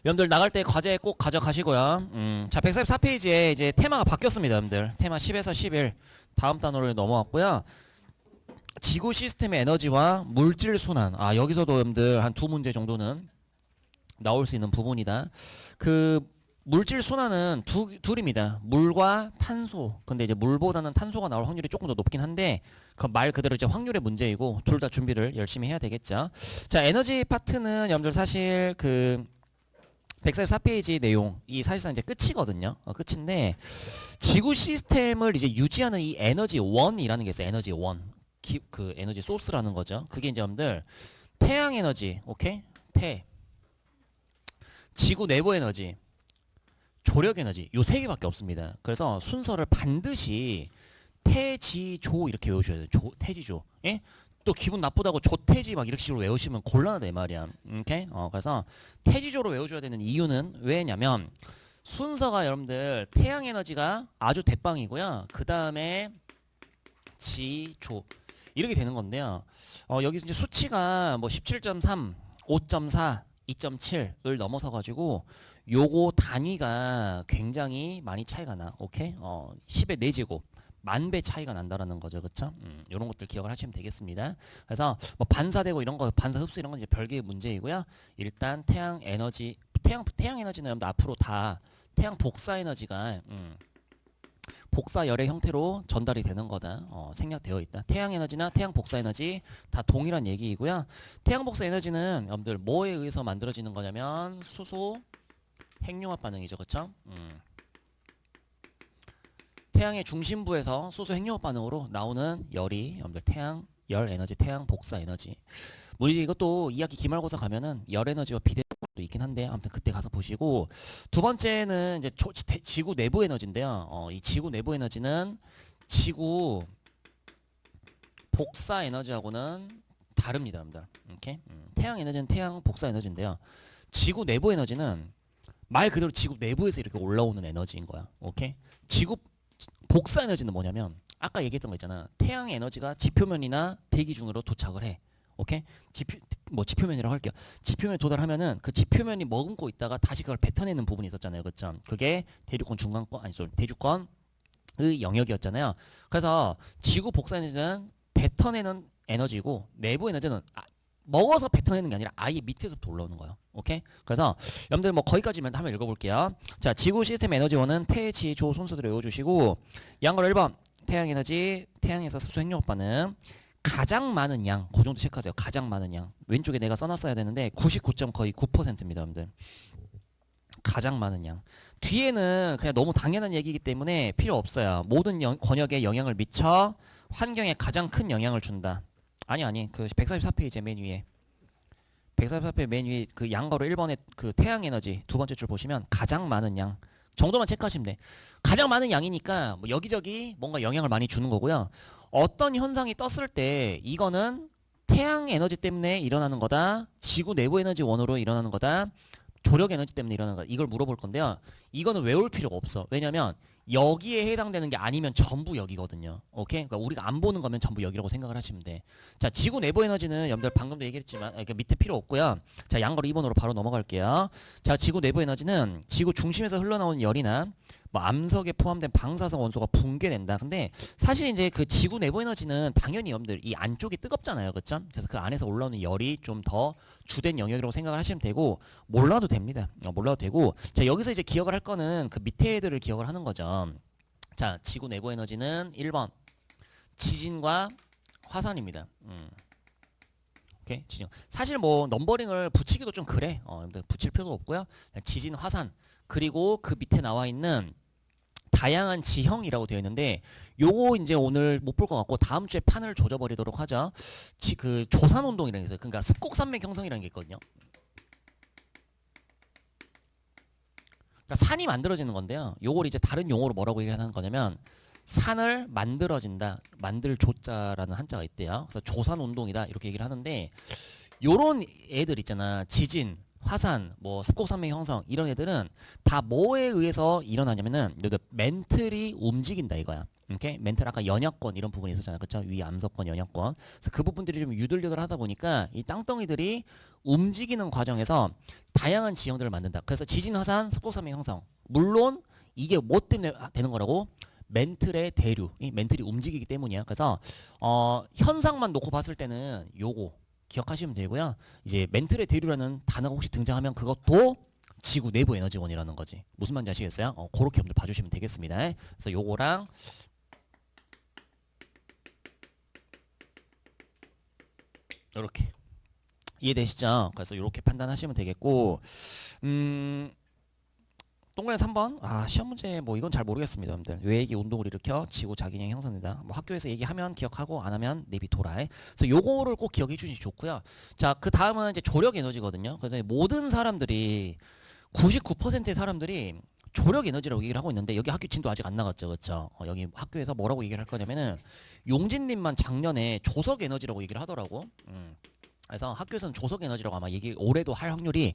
여러분들 나갈 때 과제 꼭 가져가시고요. 자, 144페이지에 이제 테마가 바뀌었습니다, 여러분들. 테마 10에서 11. 다음 단어로 넘어왔고요. 지구 시스템의 에너지와 물질 순환. 아, 여기서도 여러분들 한 두 문제 정도는 나올 수 있는 부분이다. 그 물질 순환은 둘입니다. 물과 탄소. 근데 이제 물보다는 탄소가 나올 확률이 조금 더 높긴 한데 그 말 그대로 이제 확률의 문제이고 둘 다 준비를 열심히 해야 되겠죠. 자, 에너지 파트는 여러분들 사실 그 144페이지 내용이 사실상 이제 끝이거든요. 끝인데 지구 시스템을 이제 유지하는 이 에너지 원이라는 게 있어요. 에너지 원. 그 에너지 소스라는 거죠. 그게 이제 여러분들 태양 에너지, 오케이? 지구 내부 에너지, 조력 에너지 요 세 개밖에 없습니다. 그래서 순서를 반드시 태지조 이렇게 외우셔야 돼요. 태지조. 예? 또 기분 나쁘다고 조태지 막 이렇게 식으로 외우시면 곤란하다 이 말이야. 오케이? 그래서 태지조로 외워줘야 되는 이유는 왜냐면 순서가 여러분들 태양 에너지가 아주 대빵이고요. 그 다음에 지조 이렇게 되는 건데요. 여기 이제 수치가 뭐 17.3, 5.4, 2.7을 넘어서 가지고 요거 단위가 굉장히 많이 차이가 나. 오케이? 10의 4제곱. 만 배 차이가 난다라는 거죠. 그쵸? 요런 것들 기억을 하시면 되겠습니다. 그래서 뭐 반사되고 이런 거, 반사 흡수 이런 건 이제 별개의 문제이고요. 일단 태양 에너지, 태양 에너지는 여러분들 앞으로 다 태양 복사 에너지가 복사 열의 형태로 전달이 되는 거다. 생략되어 있다. 태양 에너지나 태양 복사 에너지 다 동일한 얘기이고요. 태양 복사 에너지는 여러분들 뭐에 의해서 만들어지는 거냐면 수소 핵융합 반응이죠. 그쵸? 태양의 중심부에서 수소 핵융합 반응으로 나오는 열이 여러분들 태양 열 에너지, 태양 복사 에너지. 뭐 이것도 2학기 기말고사 가면은 열 에너지와 비례도 있긴 한데 아무튼 그때 가서 보시고 두 번째는 이제 지구 내부 에너지인데요. 이 지구 내부 에너지는 지구 복사 에너지하고는 다릅니다, 여러분들. 이렇게 태양 에너지는 태양 복사 에너지인데요. 지구 내부 에너지는 말 그대로 지구 내부에서 이렇게 올라오는 에너지인 거야. 오케이? 지구 복사 에너지는 뭐냐면 아까 얘기했던 거 있잖아. 태양 에너지가 지표면이나 대기 중으로 도착을 해. 오케이? 지표면이라고 할게요. 지표면에 도달하면은 그 지표면이 머금고 있다가 다시 그걸 뱉어내는 부분이 있었잖아요. 그죠? 그게 대륙권 중간권 대륙권의 영역이었잖아요. 그래서 지구 복사 에너지는 뱉어내는 에너지고 내부 에너지는 먹어서 뱉어내는 게 아니라 아예 밑에서부터 올라오는 거예요. 오케이? 그래서 여러분들 뭐 거기까지만 한번 읽어볼게요. 자, 지구 시스템 에너지원은 태, 지, 조 순서대로 외워주시고 양거 1번 태양 에너지, 태양에서 수소 핵융합 반응 가장 많은 양, 그 정도 체크하세요. 가장 많은 양. 왼쪽에 내가 써놨어야 되는데 99.9%입니다, 여러분들. 가장 많은 양. 뒤에는 그냥 너무 당연한 얘기이기 때문에 필요 없어요. 모든 권역에 영향을 미쳐 환경에 가장 큰 영향을 준다. 아니 그 144페이지 맨 위에 144페이지 맨 위에 그 양가로 1번에 그 태양 에너지 두 번째 줄 보시면 가장 많은 양 정도만 체크하시면 돼. 가장 많은 양이니까 뭐 여기저기 뭔가 영향을 많이 주는 거고요. 어떤 현상이 떴을 때 이거는 태양 에너지 때문에 일어나는 거다. 지구 내부 에너지 원으로 일어나는 거다. 조력 에너지 때문에 일어나는 거다. 이걸 물어볼 건데요. 이거는 외울 필요가 없어. 왜냐면 여기에 해당되는 게 아니면 전부 여기거든요. 오케이? 그러니까 우리가 안 보는 거면 전부 여기라고 생각을 하시면 돼. 자, 지구 내부 에너지는 여러분들 방금도 얘기했지만 그러니까 밑에 필요 없고요. 자, 양거로 2번으로 바로 넘어갈게요. 자, 지구 내부 에너지는 지구 중심에서 흘러나오는 열이나 뭐 암석에 포함된 방사성 원소가 붕괴된다. 근데 사실 이제 그 지구 내부 에너지는 당연히 여러분들 이 안쪽이 뜨겁잖아요. 그렇죠? 그래서 그 안에서 올라오는 열이 좀 더 주된 영역이라고 생각을 하시면 되고 몰라도 됩니다. 몰라도 되고 자, 여기서 이제 기억을 할 거는 그 밑에 애들을 기억을 하는 거죠. 자, 지구 내부 에너지는 1번 지진과 화산입니다. 오케이? 지진. 사실 뭐 넘버링을 붙이기도 좀 그래. 붙일 필요도 없고요. 지진, 화산 그리고 그 밑에 나와 있는 다양한 지형이라고 되어 있는데 요거 이제 오늘 못 볼 것 같고 다음 주에 판을 조져버리도록 하죠. 그 조산 운동이라는 게 있어요. 그러니까 습곡산맥 형성이라는 게 있거든요. 그러니까 산이 만들어지는 건데요. 요걸 이제 다른 용어로 뭐라고 얘기하는 거냐면 산을 만들어진다. 만들 조자라는 한자가 있대요. 그래서 조산 운동이다 이렇게 얘기를 하는데 요런 애들 있잖아. 지진 화산, 뭐 습곡산맥 형성 이런 애들은 다 뭐에 의해서 일어나냐면은 멘틀이 움직인다 이거야. 오케이? 멘틀 아까 연약권 이런 부분이 있었잖아요. 그쵸? 위 암석권, 연약권. 그래서 그 부분들이 좀 유들유들 하다 보니까 이 땅덩이들이 움직이는 과정에서 다양한 지형들을 만든다. 그래서 지진, 화산, 습곡산맥 형성. 물론 이게 뭐 때문에 되는 거라고? 멘틀의 대류, 이 멘틀이 움직이기 때문이야. 그래서 현상만 놓고 봤을 때는 요거 기억하시면 되고요. 이제 멘틀의 대류라는 단어가 혹시 등장하면 그것도 지구 내부 에너지원이라는 거지. 무슨 말인지 아시겠어요? 그렇게 여러분들 봐주시면 되겠습니다. 그래서 요거랑 이렇게 이해되시죠? 그래서 이렇게 판단하시면 되겠고, 동그라미 3번. 시험 문제 뭐 이건 잘 모르겠습니다, 여러분들. 외액이 운동을 일으켜 지구 자기냥 형성된다. 뭐 학교에서 얘기하면 기억하고 안 하면 내비둬라. 그래서 요거를 꼭 기억해 주시면 좋고요. 자, 그 다음은 이제 조력 에너지거든요. 그래서 모든 사람들이 99%의 사람들이 조력 에너지라고 얘기를 하고 있는데 여기 학교 진도 아직 안 나갔죠, 그렇죠? 여기 학교에서 뭐라고 얘기를 할 거냐면은 용진님만 작년에 조석 에너지라고 얘기를 하더라고. 그래서 학교에서는 조석 에너지라고 아마 얘기 올해도 할 확률이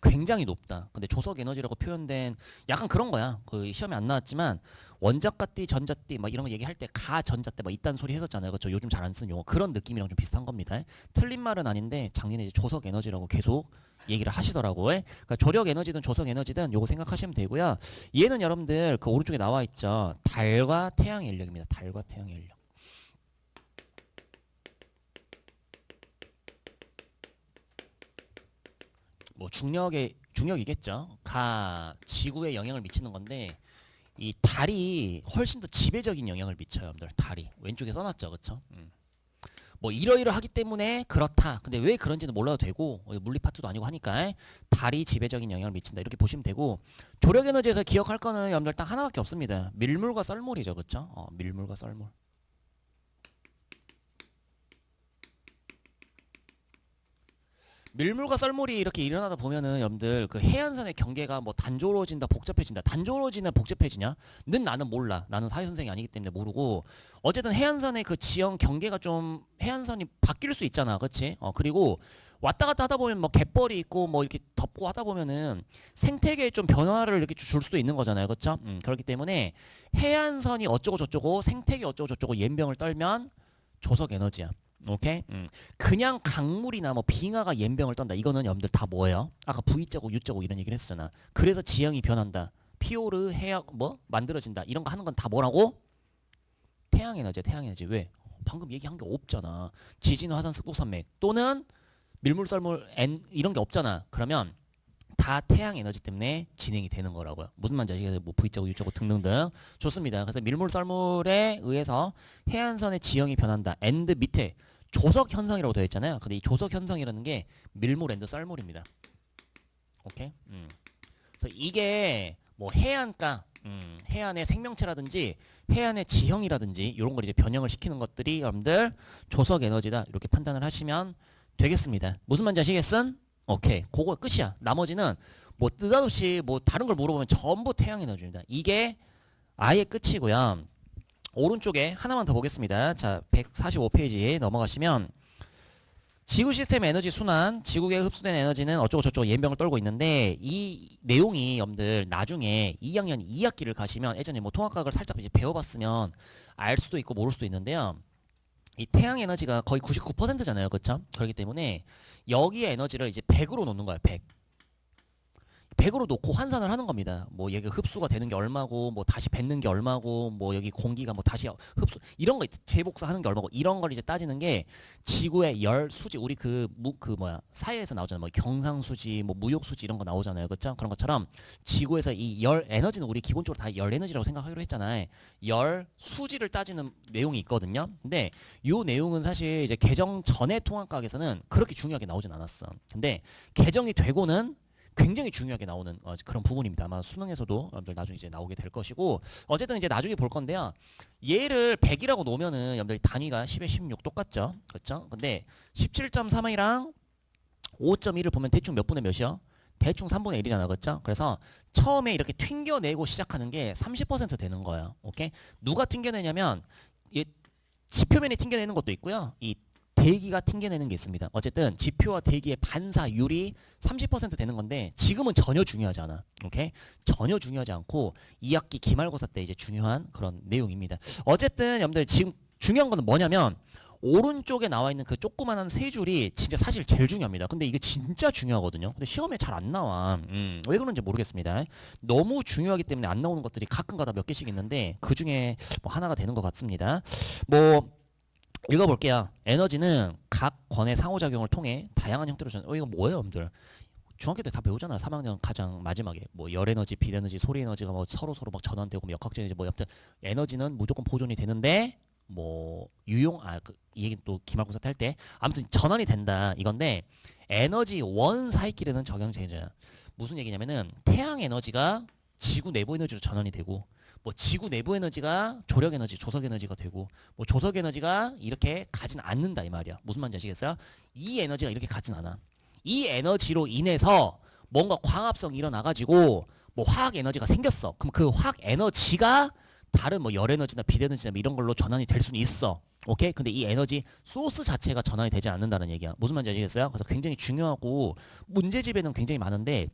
굉장히 높다. 근데 조석 에너지라고 표현된 약간 그런 거야. 그 시험에 안 나왔지만 원자가띠, 전자띠 막 이런 거 얘기할 때 가전자띠 막 이딴 소리 했었잖아요. 그렇죠? 요즘 잘 안 쓰는 용어. 그런 느낌이랑 좀 비슷한 겁니다. 틀린 말은 아닌데 작년에 이제 조석 에너지라고 계속 얘기를 하시더라고요. 그러니까 조력 에너지든 조석 에너지든 요거 생각하시면 되고요. 얘는 여러분들 그 오른쪽에 나와 있죠. 달과 태양의 인력입니다. 달과 태양의 인력. 뭐 중력이겠죠. 지구에 영향을 미치는 건데 이 달이 훨씬 더 지배적인 영향을 미쳐요, 여러분들. 달이 왼쪽에 써놨죠, 그렇죠? 뭐 이러이러하기 때문에 그렇다. 근데 왜 그런지는 몰라도 되고 물리 파트도 아니고 하니까 달이 지배적인 영향을 미친다 이렇게 보시면 되고 조력 에너지에서 기억할 거는 여러분들 딱 하나밖에 없습니다. 밀물과 썰물이죠, 그렇죠? 밀물과 썰물. 밀물과 썰물이 이렇게 일어나다 보면은 여러분들 그 해안선의 경계가 뭐 단조로워진다 복잡해진다. 단조로워지냐 복잡해지냐 는 나는 몰라. 나는 사회선생이 아니기 때문에 모르고 어쨌든 해안선의 그 지형 경계가 좀 해안선이 바뀔 수 있잖아, 그렇지? 그리고 왔다 갔다 하다 보면 뭐 갯벌이 있고 뭐 이렇게 덮고 하다 보면은 생태계에 좀 변화를 이렇게 줄 수도 있는 거잖아요, 그렇죠? 그렇기 때문에 해안선이 어쩌고 저쩌고 생태계 어쩌고 저쩌고 연병을 떨면 조석 에너지야. 오케이? 그냥 강물이나 뭐 빙하가 연병을 떤다. 이거는 여러분들 다 뭐예요? 아까 V자국, U자국 이런 얘기를 했었잖아. 그래서 지형이 변한다. 피오르, 해역 뭐 만들어진다. 이런 거 하는 건 다 뭐라고? 태양 에너지야, 태양 에너지. 왜? 방금 얘기한 게 없잖아. 지진, 화산, 습곡산맥 또는 밀물, 썰물, 이런 게 없잖아. 그러면 다 태양 에너지 때문에 진행이 되는 거라고요. 무슨 말인지 아시겠어요? 뭐 V자국, U자국 등등등. 좋습니다. 그래서 밀물, 썰물에 의해서 해안선의 지형이 변한다. 앤드 밑에 조석 현상이라고 되어 있잖아요. 근데 이 조석 현상이라는 게 밀물 앤드 썰물입니다. 오케이? 그래서 이게 뭐 해안가, 해안의 생명체라든지 해안의 지형이라든지 이런 걸 이제 변형을 시키는 것들이 여러분들 조석 에너지다. 이렇게 판단을 하시면 되겠습니다. 무슨 말인지 아시겠음? 오케이. 그거 끝이야. 나머지는 뭐 느닷없이 뭐 다른 걸 물어보면 전부 태양 에너지입니다. 이게 아예 끝이고요. 오른쪽에 하나만 더 보겠습니다. 자, 145페이지 넘어가시면 지구 시스템 에너지 순환, 지구에 흡수된 에너지는 어쩌고 저쩌고 연병을 떨고 있는데 이 내용이 여러분들 나중에 2학년 2학기를 가시면 예전에 뭐 통합과학을 살짝 이제 배워봤으면 알 수도 있고 모를 수도 있는데요. 이 태양 에너지가 거의 99%잖아요. 그렇죠? 그렇기 때문에 여기에 에너지를 이제 100으로 놓는 거야. 100. 100으로 놓고 환산을 하는 겁니다. 뭐 여기 흡수가 되는 게 얼마고 뭐 다시 뱉는 게 얼마고 뭐 여기 공기가 뭐 다시 흡수 이런 거 재복사하는 게 얼마고 이런 걸 이제 따지는 게 지구의 열 수지 우리 그 뭐야 사회에서 나오잖아요. 뭐 경상수지 뭐 무역수지 이런 거 나오잖아요. 그렇죠? 그런 것처럼 지구에서 이 열 에너지는 우리 기본적으로 다 열 에너지라고 생각하기로 했잖아요. 열 수지를 따지는 내용이 있거든요. 근데 요 내용은 사실 이제 개정 전에 통합과학에서는 그렇게 중요하게 나오진 않았어. 근데 개정이 되고는 굉장히 중요하게 나오는 그런 부분입니다. 아마 수능에서도 여러분들 나중에 이제 나오게 될 것이고 어쨌든 이제 나중에 볼 건데요. 얘를 100이라고 놓으면은 여러분들 단위가 10에 16 똑같죠. 그렇죠? 근데 17.3이랑 5.1을 보면 대충 몇 분의 몇이요? 대충 3분의 1이잖아. 그렇죠? 그래서 처음에 이렇게 튕겨내고 시작하는 게 30% 되는 거예요. 오케이? 누가 튕겨내냐면 이 지표면에 튕겨내는 것도 있고요. 이 대기가 튕겨내는 게 있습니다. 어쨌든 지표와 대기의 반사율이 30% 되는 건데 지금은 전혀 중요하지 않아. 오케이? 전혀 중요하지 않고 2학기 기말고사 때 이제 중요한 그런 내용입니다. 어쨌든 여러분들 지금 중요한 거는 뭐냐면 오른쪽에 나와 있는 그 조그만한 세 줄이 진짜 사실 제일 중요합니다. 근데 이게 진짜 중요하거든요. 근데 시험에 잘 안 나와. 왜 그런지 모르겠습니다. 너무 중요하기 때문에 안 나오는 것들이 가끔가다 몇 개씩 있는데 그 중에 뭐 하나가 되는 것 같습니다. 뭐 읽어볼게요. 에너지는 각 권의 상호작용을 통해 다양한 형태로 이거 뭐예요, 여러분들? 중학교 때 다 배우잖아. 3학년 가장 마지막에 뭐 열에너지, 빛에너지, 소리에너지가 뭐 서로 막 전환되고 뭐 역학적 에너지 뭐 여튼 에너지는 무조건 보존이 되는데 뭐 유용 이 얘기 또 기말고사 탈 때 아무튼 전환이 된다 이건데 에너지 원 사이클에는 적용되잖아. 무슨 얘기냐면은 태양 에너지가 지구 내부 에너지로 전환이 되고 뭐 지구 내부 에너지가 조력 에너지, 조석 에너지가 되고 뭐 조석 에너지가 이렇게 가진 않는다 이 말이야. 무슨 말인지 아시겠어요? 이 에너지가 이렇게 가진 않아. 이 에너지로 인해서 뭔가 광합성이 일어나가지고 뭐 화학 에너지가 생겼어. 그럼 그 화학 에너지가 다른 뭐 열 에너지나 빛 에너지나 뭐 이런 걸로 전환이 될 수는 있어. 오케이? 근데 이 에너지 소스 자체가 전환이 되지 않는다는 얘기야. 무슨 말인지 아시겠어요? 그래서 굉장히 중요하고 문제집에는 굉장히 많은데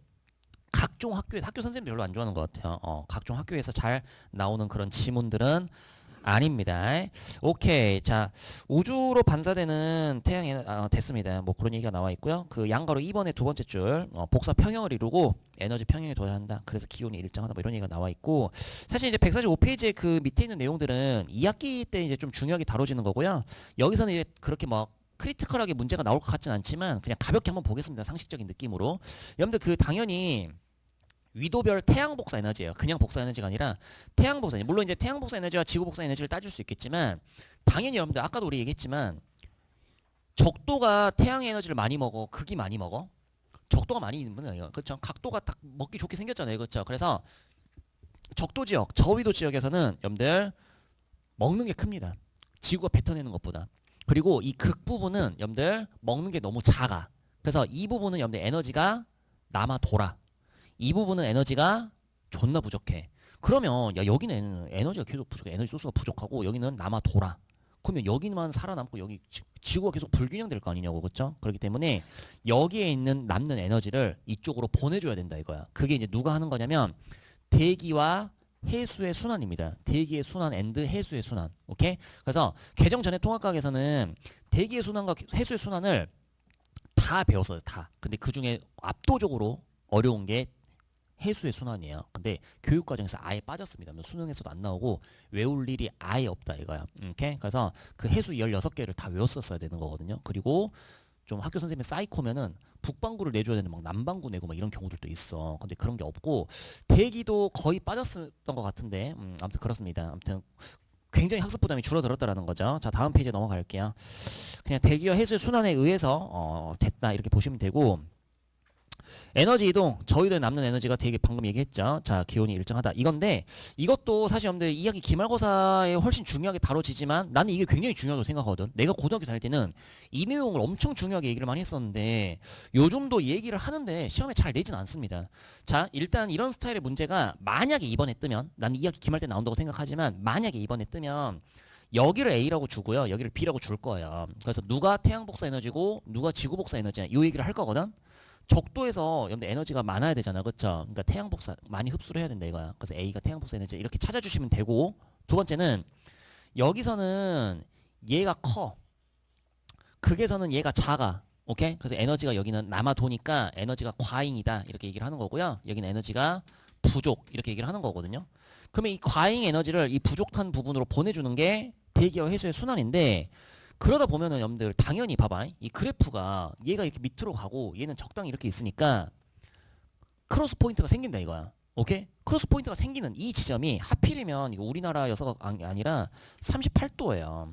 각종 학교에서 학교 선생님 별로 안 좋아하는 것 같아요. 각종 학교에서 잘 나오는 그런 지문들은 아닙니다. 오케이. 자, 우주로 반사되는 태양에 됐습니다. 뭐 그런 얘기가 나와 있고요. 그 양가로 2번의 두 번째 줄 복사 평형을 이루고 에너지 평형에 도달한다. 그래서 기온이 일정하다. 뭐 이런 얘기가 나와 있고 사실 이제 145페이지의 그 밑에 있는 내용들은 2학기 때 이제 좀 중요하게 다뤄지는 거고요. 여기서는 이제 그렇게 막 크리티컬하게 문제가 나올 것 같진 않지만 그냥 가볍게 한번 보겠습니다. 상식적인 느낌으로. 여러분들 그 당연히 위도별 태양 복사 에너지예요. 그냥 복사 에너지가 아니라 태양 복사 에너지. 물론 이제 태양 복사 에너지와 지구 복사 에너지를 따질 수 있겠지만 당연히 여러분들 아까도 우리 얘기했지만 적도가 태양 에너지를 많이 먹어. 극이 많이 먹어. 적도가 많이 있는 분이에요. 그렇죠? 각도가 딱 먹기 좋게 생겼잖아요. 그렇죠? 그래서 적도 지역, 저위도 지역에서는 여러분들 먹는 게 큽니다. 지구가 뱉어내는 것보다. 그리고 이 극 부분은 여러분들 먹는 게 너무 작아. 그래서 이 부분은 여러분들 에너지가 남아 돌아. 이 부분은 에너지가 존나 부족해. 그러면 야 여기는 에너지가 계속 부족해. 에너지 소스가 부족하고 여기는 남아 돌아. 그러면 여기만 살아남고 여기 지구가 계속 불균형될 거 아니냐고. 그렇죠? 그렇기 때문에 여기에 있는 남는 에너지를 이쪽으로 보내줘야 된다 이거야. 그게 이제 누가 하는 거냐면 대기와 해수의 순환입니다. 대기의 순환 앤드 해수의 순환. 오케이? 그래서 개정 전에 통합과학에서는 대기의 순환과 해수의 순환을 다 배웠어요. 다. 근데 그 중에 압도적으로 어려운 게 해수의 순환이에요. 근데 교육 과정에서 아예 빠졌습니다. 수능에서도 안 나오고 외울 일이 아예 없다 이거야. 오케이? 그래서 그 해수 16개를 다 외웠었어야 되는 거거든요. 그리고 좀 학교 선생님이 사이코면은 북방구를 내줘야 되는 막 남방구 내고 막 이런 경우들도 있어. 근데 그런 게 없고 대기도 거의 빠졌었던 것 같은데 아무튼 그렇습니다. 아무튼 굉장히 학습 부담이 줄어들었다라는 거죠. 자 다음 페이지에 넘어갈게요. 그냥 대기와 해수의 순환에 의해서 됐다 이렇게 보시면 되고 에너지 이동, 저희들 남는 에너지가 되게 방금 얘기했죠. 자, 기온이 일정하다. 이건데 이것도 사실 여러분들 이야기 기말고사에 훨씬 중요하게 다뤄지지만 나는 이게 굉장히 중요하다고 생각하거든. 내가 고등학교 다닐 때는 이 내용을 엄청 중요하게 얘기를 많이 했었는데 요즘도 얘기를 하는데 시험에 잘 내진 않습니다. 자, 일단 이런 스타일의 문제가 만약에 이번에 뜨면 나는 이야기 기말 때 나온다고 생각하지만 만약에 이번에 뜨면 여기를 A라고 주고요. 여기를 B라고 줄 거예요. 그래서 누가 태양 복사 에너지고 누가 지구 복사 에너지냐 이 얘기를 할 거거든. 적도에서 여러분들 에너지가 많아야 되잖아. 그렇죠? 그러니까 태양 복사 많이 흡수를 해야 된다 이거야. 그래서 A가 태양 복사 에너지 이렇게 찾아주시면 되고 두 번째는 여기서는 얘가 커. 극에서는 얘가 작아. 오케이? 그래서 에너지가 여기는 남아 도니까 에너지가 과잉이다 이렇게 얘기를 하는 거고요. 여기는 에너지가 부족 이렇게 얘기를 하는 거거든요. 그러면 이 과잉 에너지를 이 부족한 부분으로 보내주는 게 대기와 해수의 순환인데 그러다 보면은 여러분들 당연히 봐봐 이 그래프가 얘가 이렇게 밑으로 가고 얘는 적당히 이렇게 있으니까 크로스 포인트가 생긴다 이거야. 오케이? 크로스 포인트가 생기는 이 지점이 하필이면 이거 우리나라여서가 아니라 38도예요.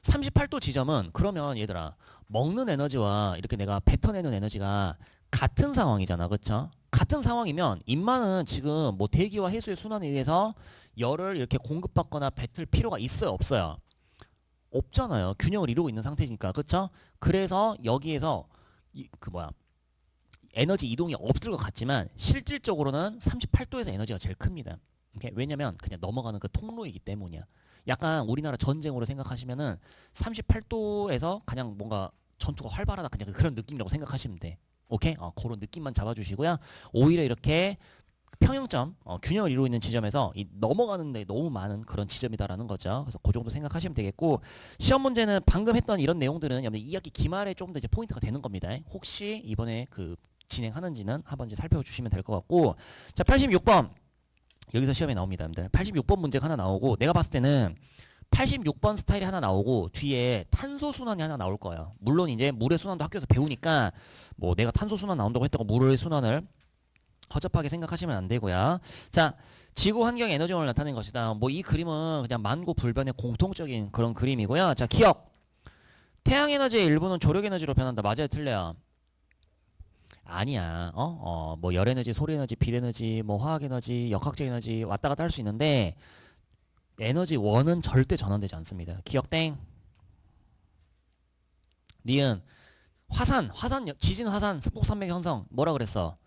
38도 지점은 그러면 얘들아 먹는 에너지와 이렇게 내가 뱉어내는 에너지가 같은 상황이잖아. 그쵸? 같은 상황이면 인마는 지금 뭐 대기와 해수의 순환에 의해서 열을 이렇게 공급받거나 뱉을 필요가 있어요 없어요? 없잖아요. 균형을 이루고 있는 상태니까. 그쵸? 그래서 여기에서 에너지 이동이 없을 것 같지만 실질적으로는 38도에서 에너지가 제일 큽니다. 왜냐면 그냥 넘어가는 그 통로이기 때문이야. 약간 우리나라 전쟁으로 생각하시면은 38도에서 그냥 뭔가 전투가 활발하다 그냥 그런 느낌이라고 생각하시면 돼. 오케이? 그런 느낌만 잡아주시고요. 오히려 이렇게 평형점, 균형을 이루고 있는 지점에서 넘어가는데 너무 많은 그런 지점이다라는 거죠. 그래서 그 정도 생각하시면 되겠고, 시험 문제는 방금 했던 이런 내용들은 여러분 2학기 기말에 조금 더 이제 포인트가 되는 겁니다. 혹시 이번에 그 진행하는지는 한번 이제 살펴주시면 될 것 같고, 자 86번 여기서 시험에 나옵니다, 여러분들. 86번 문제가 하나 나오고, 내가 봤을 때는 86번 스타일이 하나 나오고 뒤에 탄소 순환이 하나 나올 거예요. 물론 이제 물의 순환도 학교에서 배우니까 뭐 내가 탄소 순환 나온다고 했다고 물의 순환을 허접하게 생각하시면 안 되고요. 자, 지구 환경 에너지원을 나타낸 것이다. 뭐 이 그림은 그냥 만고불변의 공통적인 그런 그림이고요. 자, 기억. 태양 에너지의 일부는 조력 에너지로 변한다. 맞아요, 틀려요? 아니야. 뭐 열 에너지, 소리 에너지, 빛 에너지, 뭐 화학 에너지, 역학적 에너지 왔다 갔다 할 수 있는데 에너지 원은 절대 전환되지 않습니다. 기억 땡. 니은 화산, 지진 화산, 습곡 산맥 현상 뭐라 그랬어?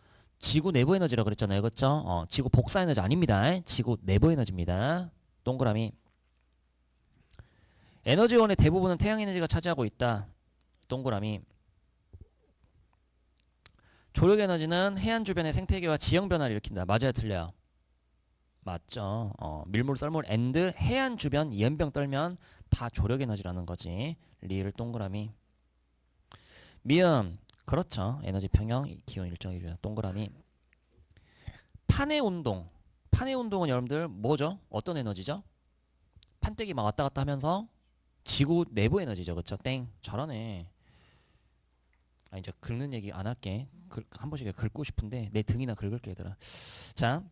지구 내부 에너지라 그랬잖아요. 그렇죠? 지구 복사 에너지 아닙니다. 지구 내부 에너지입니다. 동그라미. 에너지원의 대부분은 태양 에너지가 차지하고 있다. 동그라미. 조력 에너지는 해안 주변의 생태계와 지형 변화를 일으킨다. 맞아요, 틀려요? 맞죠. 밀물, 썰물, 앤드 해안 주변 이연병 떨면 다 조력 에너지라는 거지. 리을 동그라미. 미음. 그렇죠. 에너지 평형, 기온 일정해 주죠. 동그라미. 판의 운동. 판의 운동은 여러분들 뭐죠? 어떤 에너지죠? 판때기 막 왔다 갔다 하면서 지구 내부 에너지죠. 그쵸? 땡. 잘하네. 아, 이제 긁는 얘기 안 할게. 한 번씩 긁고 싶은데 내 등이나 긁을게 얘들아. 자,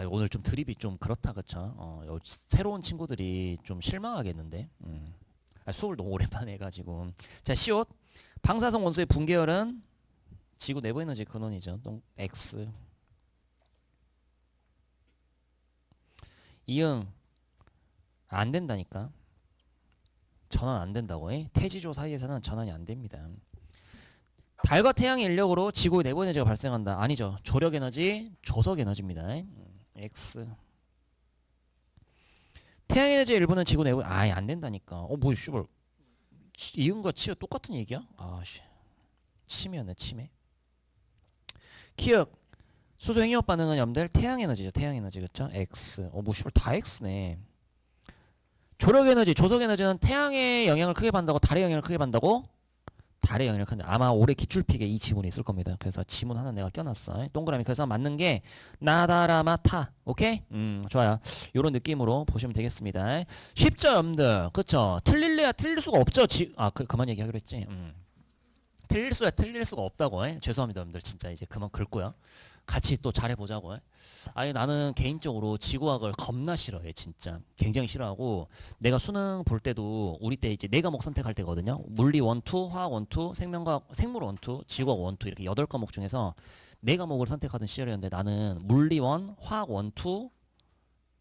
오늘 좀 드립이 좀 그렇다 그쵸? 새로운 친구들이 좀 실망하겠는데. 수업을 너무 오랜만에 해가지고. 자, 시옷. 방사성 원소의 분계열은 지구 내부 에너지 근원이죠. X. 이응. 안 된다니까. 전환 안 된다고. 태지조 사이에서는 전환이 안 됩니다. 달과 태양의 인력으로 지구 내부 에너지가 발생한다. 아니죠. 조력 에너지, 조석 에너지입니다. X. 태양 에너지의 일부는 지구 내부 아예 안 된다니까. 뭐 씨발. 이응과 치어 똑같은 얘기야? 아씨. 치매였네, 치매. 키읔. 수소 핵융합 반응은 여러분들 태양 에너지죠. 태양 에너지 그쵸? X. 뭐 씨발 다 X네. 조력 에너지, 조석 에너지는 태양의 영향을 크게 받는다고 달의 영향을 크게 받는다고? 달의 영향을 크게 아마 올해 기출픽에 이 지문이 있을 겁니다. 그래서 지문 하나 내가 껴놨어. 동그라미. 그래서 맞는 게 나다라마타. 오케이? 좋아요. 요런 느낌으로 보시면 되겠습니다. 쉽죠, 여러분들? 그쵸? 틀릴래야 틀릴 수가 없죠. 그만 얘기하기로 했지. 틀릴 수가 없다고. 죄송합니다, 여러분들. 진짜 이제 그만 긁고요. 같이 또 잘해보자고. 아니 나는 개인적으로 지구학을 겁나 싫어해. 진짜 굉장히 싫어하고 내가 수능 볼 때도 우리 때 이제 네 과목 선택할 때거든요. 물리 1, 2, 화학 1, 2, 생명과학, 생물 1, 2, 지구학 1, 2 이렇게 8과목 중에서 네 과목을 선택하던 시절이었는데 나는 물리 1, 화학 1, 2,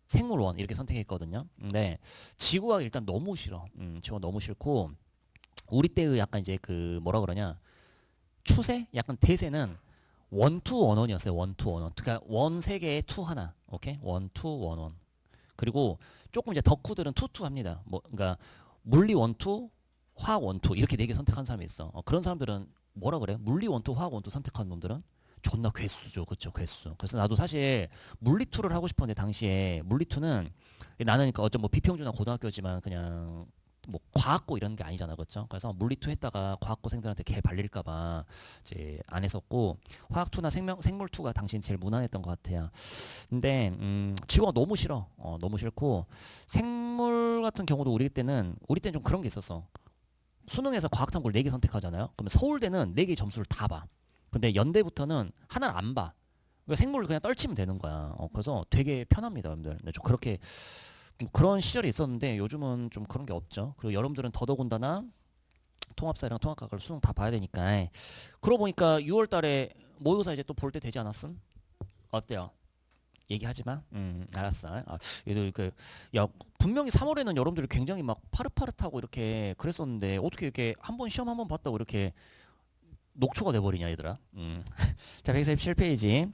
생물 1 이렇게 선택했거든요. 근데 지구학 일단 너무 싫어. 지구학 너무 싫고 우리 때의 약간 이제 그 뭐라 그러냐 추세? 약간 대세는 원투 원원이었어요. 원투 원원. 그러니까 원 3개에 투 하나. 오케이? 원투 원원. 그리고 조금 이제 덕후들은 투투 합니다. 뭐 그러니까 물리 원투, 화학 원투 이렇게 4개 선택한 사람이 있어. 그런 사람들은 뭐라 그래? 물리 원투, 화학 원투 선택한 놈들은 존나 괴수죠. 그쵸? 괴수. 그래서 나도 사실 물리 투를 하고 싶었는데 당시에 물리 투는 나는 그러니까 어쩜 뭐 비평준화 고등학교지만 그냥 뭐 과학고 이런 게 아니잖아, 그렇죠? 그래서 물리투 했다가 과학고생들한테 개 발릴까봐 이제 안 했었고 화학투나 생물투가 당신 제일 무난했던 것 같아요. 근데 지구가 너무 싫어. 너무 싫고 생물 같은 경우도 우리 때는 좀 그런 게 있었어. 수능에서 과학탐구를 4개 선택하잖아요. 그러면 서울대는 4개 점수를 다 봐. 근데 연대부터는 하나를 안 봐. 그러니까 생물을 그냥 떨치면 되는 거야. 그래서 되게 편합니다, 여러분들. 근데 좀 그렇게 뭐 그런 시절이 있었는데 요즘은 좀 그런 게 없죠. 그리고 여러분들은 더더군다나 통합사랑 통합과학을 수능 다 봐야 되니까. 그러고 보니까 6월 달에 모의고사 이제 또 볼 때 되지 않았음? 어때요? 얘기하지 마. 알았어. 얘들 야 분명히 3월에는 여러분들이 굉장히 막 파릇파릇하고 이렇게 그랬었는데 어떻게 이렇게 한 번 시험 한 번 봤다고 이렇게 녹초가 돼버리냐 얘들아. 자 147페이지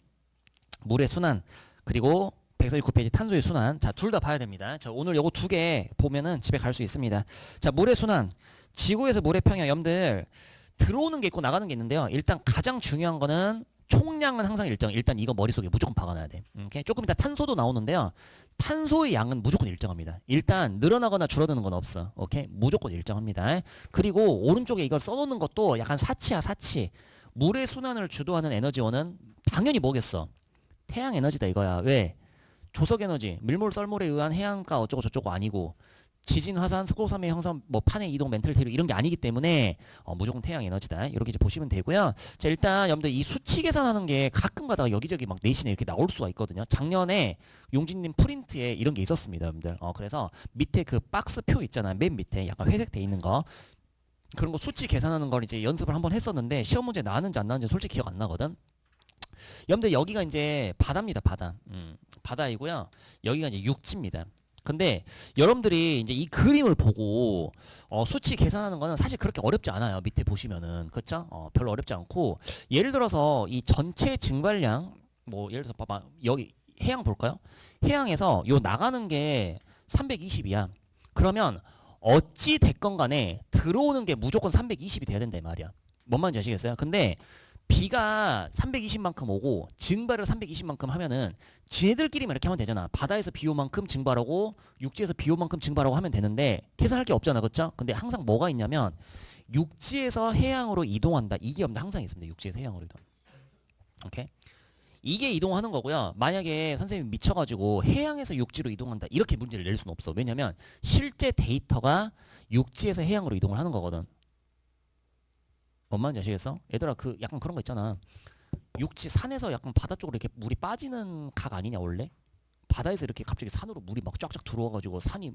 물의 순환 그리고 149페이지 탄소의 순환. 자, 둘 다 봐야 됩니다. 자, 오늘 요거 두 개 보면은 집에 갈 수 있습니다. 자, 물의 순환. 지구에서 물의 평형 염들 들어오는 게 있고 나가는 게 있는데요. 일단 가장 중요한 거는 총량은 항상 일정. 일단 이거 머릿속에 무조건 박아놔야 돼. 오케이? 조금 이따 탄소도 나오는데요. 탄소의 양은 무조건 일정합니다. 일단 늘어나거나 줄어드는 건 없어. 오케이? 무조건 일정합니다. 그리고 오른쪽에 이걸 써놓는 것도 약간 사치야, 사치. 물의 순환을 주도하는 에너지원은 당연히 뭐겠어? 태양 에너지다 이거야. 왜? 조석 에너지, 밀물 썰물에 의한 해안가 어쩌고 저쩌고 아니고 지진, 화산, 스코삼의 형성, 뭐 판의 이동, 멘틀 대류 이런 게 아니기 때문에 무조건 태양 에너지다. 이렇게 이제 보시면 되고요. 자, 일단 여러분들 이 수치 계산하는 게 가끔 가다가 여기저기 막 내신에 이렇게 나올 수가 있거든요. 작년에 용진님 프린트에 이런 게 있었습니다, 여러분들. 그래서 밑에 그 박스표 있잖아요. 맨 밑에 약간 회색 돼 있는 거. 그런 거 수치 계산하는 걸 이제 연습을 한번 했었는데 시험 문제 나왔는지 안 나왔는지 솔직히 기억 안 나거든. 여러분들 여기가 이제 바다입니다, 바다. 바다이고요. 여기가 이제 육지입니다. 근데 여러분들이 이제 이 그림을 보고 수치 계산하는 거는 사실 그렇게 어렵지 않아요. 밑에 보시면은 그렇죠? 별로 어렵지 않고 예를 들어서 이 전체 증발량 뭐 예를 들어서 봐봐 여기 해양 볼까요? 해양에서 요 나가는 게 320이야. 그러면 어찌 됐건 간에 들어오는 게 무조건 320이 돼야 된다 이 말이야. 뭔 말인지 아시겠어요? 근데 비가 320만큼 오고 증발을 320만큼 하면은 지네들끼리만 이렇게 하면 되잖아. 바다에서 비 온 만큼 증발하고 육지에서 비 온 만큼 증발하고 하면 되는데 계산할 게 없잖아. 그렇죠? 근데 항상 뭐가 있냐면 육지에서 해양으로 이동한다. 이게 없는데 항상 있습니다. 육지에서 해양으로 이동. 오케이? 이게 이동하는 거고요. 만약에 선생님이 미쳐가지고 해양에서 육지로 이동한다. 이렇게 문제를 낼 수는 없어. 왜냐면 실제 데이터가 육지에서 해양으로 이동을 하는 거거든. 뭔 말인지 아시겠어? 얘들아 그 약간 그런 거 있잖아. 육지 산에서 약간 바다 쪽으로 이렇게 물이 빠지는 각 아니냐 원래? 바다에서 이렇게 갑자기 산으로 물이 막 쫙쫙 들어와가지고 산이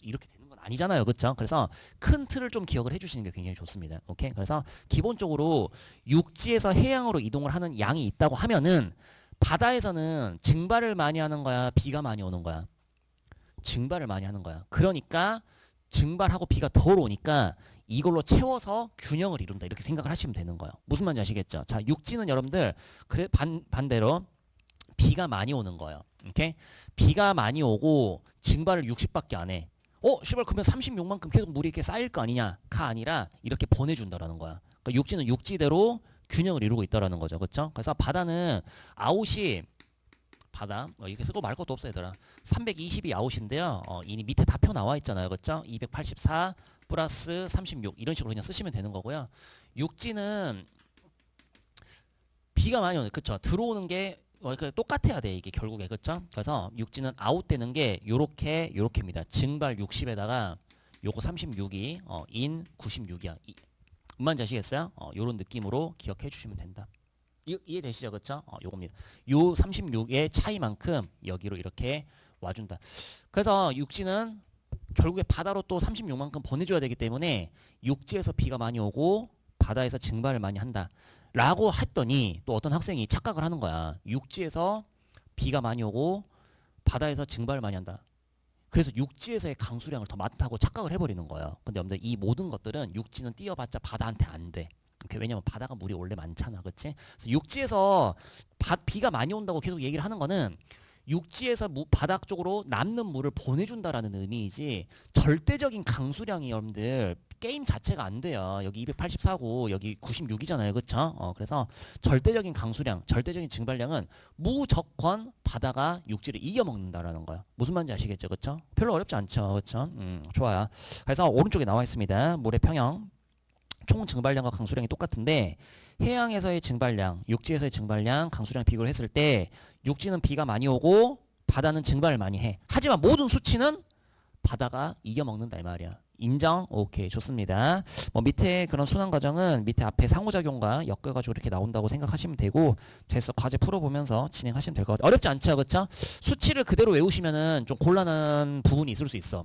이렇게 되는 건 아니잖아요, 그렇죠? 그래서 큰 틀을 좀 기억을 해주시는 게 굉장히 좋습니다. 오케이? 그래서 기본적으로 육지에서 해양으로 이동을 하는 양이 있다고 하면은 바다에서는 증발을 많이 하는 거야, 비가 많이 오는 거야? 증발을 많이 하는 거야. 그러니까 증발하고 비가 덜 오니까 이걸로 채워서 균형을 이룬다 이렇게 생각을 하시면 되는 거예요. 무슨 말인지 아시겠죠? 자, 육지는 여러분들 그래 반대로 비가 많이 오는 거예요. 오케이? 비가 많이 오고 증발을 60밖에 안 해. 씨발 그러면 36만큼 계속 물이 이렇게 쌓일 거 아니냐가 아니라 이렇게 보내준다라는 거야. 그러니까 육지는 육지대로 균형을 이루고 있다라는 거죠. 그렇죠? 그래서 바다는 아웃이 바다 이렇게 쓰고 말 것도 없어 얘들아. 320이 아웃인데요. 이미 밑에 다 표 나와 있잖아요. 그렇죠? 284 플러스 36 이런 식으로 그냥 쓰시면 되는 거고요. 육지는 비가 많이 오는 그쵸? 들어오는 게 똑같아야 돼 이게 결국에 그쵸? 그래서 육지는 아웃되는 게 요렇게입니다. 증발 60에다가 요거 36이 인 96이야. 뭔지 아시겠어요? 요런 느낌으로 기억해 주시면 된다. 이해되시죠? 그쵸? 요겁니다. 요 36의 차이만큼 여기로 이렇게 와준다. 그래서 육지는 결국에 바다로 또 36만큼 보내줘야 되기 때문에 육지에서 비가 많이 오고 바다에서 증발을 많이 한다 라고 했더니 또 어떤 학생이 착각을 하는 거야. 육지에서 비가 많이 오고 바다에서 증발을 많이 한다. 그래서 육지에서의 강수량을 더 많다고 착각을 해버리는 거예요. 근데 여러분들 이 모든 것들은 육지는 띄어봤자 바다한테 안 돼. 왜냐면 바다가 물이 원래 많잖아. 그치? 그래서 육지에서 비가 많이 온다고 계속 얘기를 하는 거는 육지에서 바닥 쪽으로 남는 물을 보내준다라는 의미이지 절대적인 강수량이 여러분들 게임 자체가 안 돼요. 여기 284고 여기 96이잖아요. 그쵸? 그래서 절대적인 강수량, 절대적인 증발량은 무조건 바다가 육지를 이겨먹는다라는 거예요. 무슨 말인지 아시겠죠? 그쵸? 별로 어렵지 않죠. 그쵸? 좋아요. 그래서 오른쪽에 나와 있습니다. 물의 평형. 총 증발량과 강수량이 똑같은데 해양에서의 증발량, 육지에서의 증발량, 강수량 비교를 했을 때 육지는 비가 많이 오고 바다는 증발을 많이 해. 하지만 모든 수치는 바다가 이겨먹는다 이 말이야. 인정? 오케이 좋습니다. 뭐 밑에 그런 순환 과정은 밑에 앞에 상호작용과 엮여가지고 이렇게 나온다고 생각하시면 되고 됐어. 과제 풀어보면서 진행하시면 될 것 같아요. 어렵지 않죠? 그쵸? 수치를 그대로 외우시면은 좀 곤란한 부분이 있을 수 있어.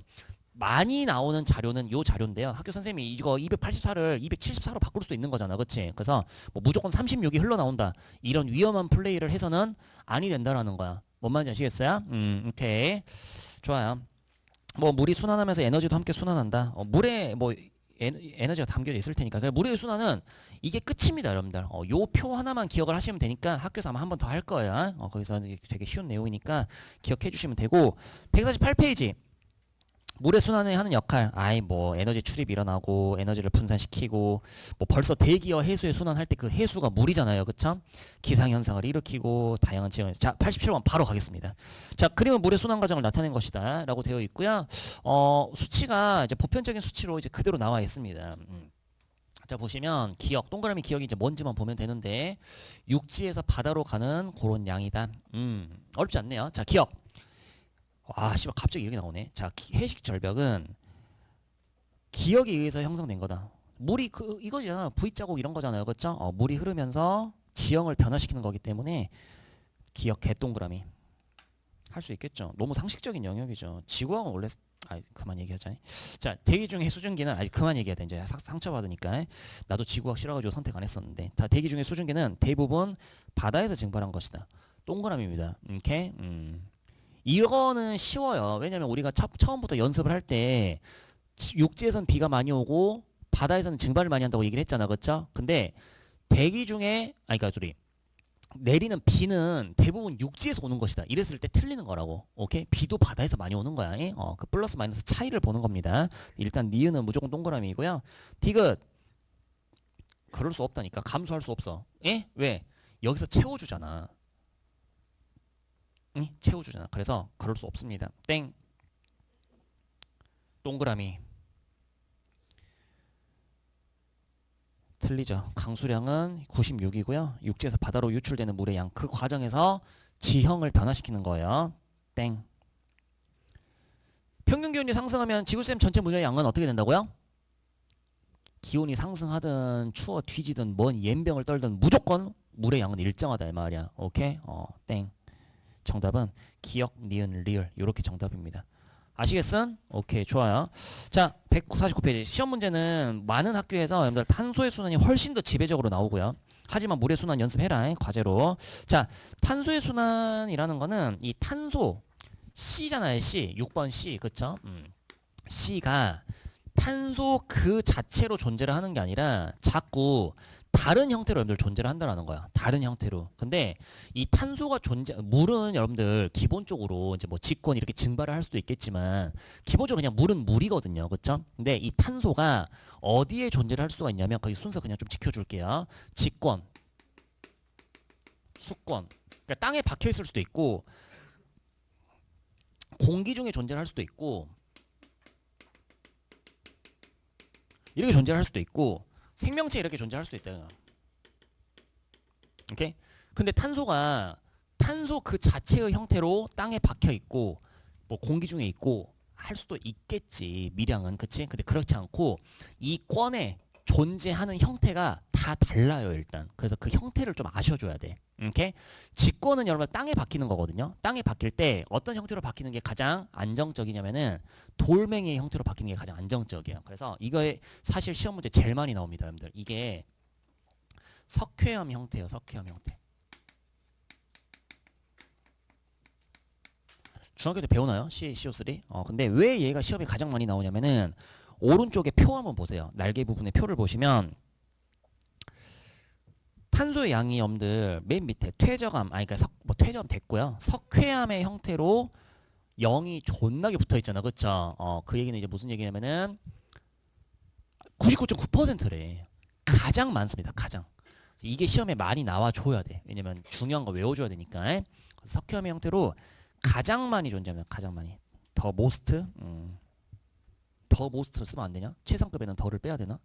많이 나오는 자료는 요 자료인데요. 학교 선생님이 이거 284를 274로 바꿀 수도 있는 거잖아. 그치? 그래서 뭐 무조건 36이 흘러나온다. 이런 위험한 플레이를 해서는 아니 된다라는 거야. 뭔 말인지 아시겠어요? 오케이. 좋아요. 뭐 물이 순환하면서 에너지도 함께 순환한다. 물에 뭐 에너지가 담겨져 있을 테니까. 그러니까 물의 순환은 이게 끝입니다, 여러분들. 요 표 하나만 기억을 하시면 되니까 학교에서 아마 한 번 더 할 거예요. 거기서 되게 쉬운 내용이니까 기억해 주시면 되고 148페이지 물의 순환을 하는 역할. 뭐 에너지 출입이 일어나고 에너지를 분산시키고 뭐 벌써 대기와 해수의 순환할 때 그 해수가 물이잖아요, 그쵸? 기상 현상을 일으키고 다양한 지형. 자, 87번 바로 가겠습니다. 자, 그림은 물의 순환 과정을 나타낸 것이다라고 되어 있고요. 수치가 이제 보편적인 수치로 이제 그대로 나와 있습니다. 자, 보시면 기억, 동그라미 기억이 이제 뭔지만 보면 되는데 육지에서 바다로 가는 그런 양이다. 어렵지 않네요. 자, 기억. 씨발 갑자기 이렇게 나오네. 자, 해식 절벽은 기억에 의해서 형성된 거다. 물이 이거잖아. V자국 이런 거잖아요. 그렇죠? 물이 흐르면서 지형을 변화시키는 거기 때문에 기억 개동그라미 할 수 있겠죠. 너무 상식적인 영역이죠. 지구하고는 원래 그만 얘기하자. 자, 대기 중의 수증기는 그만 얘기해야 돼. 이제 상처받으니까. 나도 지구학 싫어가지고 선택 안 했었는데. 자, 대기 중의 수증기는 대부분 바다에서 증발한 것이다. 동그라미입니다. 오케이? 이거는 쉬워요. 왜냐면 우리가 처음부터 연습을 할 때 육지에선 비가 많이 오고 바다에서는 증발을 많이 한다고 얘기를 했잖아, 그렇죠? 근데 대기 중에 내리는 비는 대부분 육지에서 오는 것이다. 이랬을 때 틀리는 거라고. 오케이? 비도 바다에서 많이 오는 거야. 그 플러스 마이너스 차이를 보는 겁니다. 일단 니은은 무조건 동그라미이고요. 디귿 그럴 수 없다니까. 감소할 수 없어. 왜? 여기서 채워주잖아. 채워주잖아. 그래서 그럴 수 없습니다. 땡. 동그라미. 틀리죠. 강수량은 96이고요. 육지에서 바다로 유출되는 물의 양, 그 과정에서 지형을 변화시키는 거예요. 땡. 평균 기온이 상승하면 지구시스템 전체 물의 양은 어떻게 된다고요? 기온이 상승하든 추워 뒤지든 뭔 옌병을 떨든 무조건 물의 양은 일정하다 이 말이야. 오케이? 땡. 정답은 기억, 니은, 리을 이렇게 정답입니다. 아시겠음? 오케이, 좋아요. 자, 149페이지 시험 문제는 많은 학교에서 여러분들 탄소의 순환이 훨씬 더 지배적으로 나오고요. 하지만 물의 순환 연습해라 과제로. 자, 탄소의 순환이라는 거는 이 탄소 C잖아요. C 6번 C 그쵸? C가 탄소 그 자체로 존재를 하는 게 아니라 자꾸 다른 형태로 여러분들 존재를 한다는 거야. 다른 형태로. 근데 이 탄소가 물은 여러분들 기본적으로 이제 뭐 직권 이렇게 증발을 할 수도 있겠지만 기본적으로 그냥 물은 물이거든요. 그쵸? 근데 이 탄소가 어디에 존재를 할 수가 있냐면 거기 순서 그냥 좀 지켜줄게요. 직권, 수권. 그러니까 땅에 박혀 있을 수도 있고 공기 중에 존재를 할 수도 있고 이렇게 존재를 할 수도 있고 생명체 이렇게 존재할 수 있다. 오케이? 근데 탄소가 탄소 그 자체의 형태로 땅에 박혀 있고 뭐 공기 중에 있고 할 수도 있겠지. 미량은 그치? 근데 그렇지 않고 이 권에 존재하는 형태가 다 달라요 일단. 그래서 그 형태를 좀 아셔줘야 돼. 오케이? 직권은 여러분 땅에 박히는 거거든요. 땅에 박힐 때 어떤 형태로 박히는 게 가장 안정적이냐면은 돌멩이의 형태로 박히는 게 가장 안정적이에요. 그래서 이거에 사실 시험 문제 제일 많이 나옵니다, 여러분들. 이게 석회암 형태예요. 석회암 형태. 중학교 때 배우나요? CO3? 근데 왜 얘가 시험에 가장 많이 나오냐면은 오른쪽에 표 한번 보세요. 날개 부분의 표를 보시면 탄소의 양이 여러분들 맨 밑에 퇴적암, 그러니까 퇴적암 됐고요. 석회암의 형태로 0이 존나게 붙어 있잖아. 그쵸? 그 얘기는 이제 무슨 얘기냐면은 99.9%래. 가장 많습니다. 가장. 이게 시험에 많이 나와줘야 돼. 왜냐면 중요한 거 외워줘야 되니까. 석회암의 형태로 가장 많이 존재합니다. 가장 많이. 더 모스트. 더 모스트를 쓰면 안 되냐? 최상급에는 더를 빼야 되나?